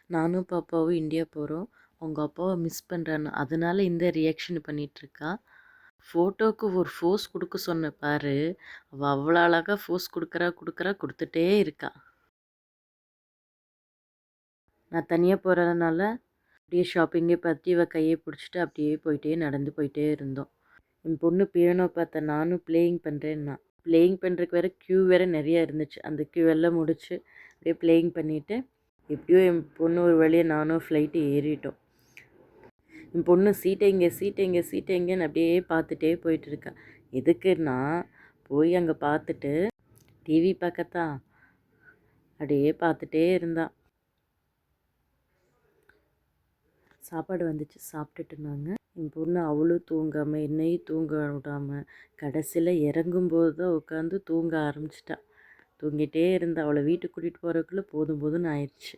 நானும் பாப்பாவும் இந்தியா போகிறோம். அவங்க அப்பாவை மிஸ் பண்ணுறான்னு அதனால இந்த ரியாக்ஷன் பண்ணிகிட்ருக்கா. ஃபோட்டோவுக்கு ஒரு ஃபோஸ் கொடுக்க சொன்ன பாரு, அவள் அவ்வளோ அழகாக ஃபோஸ் கொடுத்துட்டே இருக்கா. நான் தனியாக போகிறதுனால அப்படியே ஷாப்பிங்கே பார்த்து இவ கையை பிடிச்சிட்டு அப்படியே நடந்து போயிட்டே இருந்தோம். என் பொண்ணு பியானோ பார்த்தேன், நானும் ப்ளேயிங் பண்ணுறேன்னா. ப்ளேயிங் பண்ணுறதுக்கு வேறு க்யூ வேறு நிறையா இருந்துச்சு. அந்த க்யூ எல்லாம் முடிச்சு அப்படியே ப்ளேயிங் பண்ணிவிட்டு எப்படியோ என் பொண்ணு ஒரு வழியாக நானும் ஃப்ளைட்டு ஏறிட்டோம். என் பொண்ணு சீட்டை எங்கேன்னு அப்படியே பார்த்துட்டே போயிட்டுருக்கா. எதுக்குன்னா போய் அங்கே பார்த்துட்டு டிவி பார்க்கத்தான் அப்படியே பார்த்துட்டே இருந்தான். சாப்பாடு வந்துச்சு, சாப்பிட்டுட்டு இருந்தாங்க. என் பொண்ணு அவளும் தூங்காமல் என்னையும் தூங்க விடாமல் கடைசியில் இறங்கும்போது தான் உட்காந்து தூங்க ஆரம்பிச்சிட்டா. தூங்கிட்டே இருந்தா. அவளை வீட்டுக்கு கூட்டிகிட்டு போகிறதுக்குள்ளே போதும் போதும்னு ஆயிடுச்சு.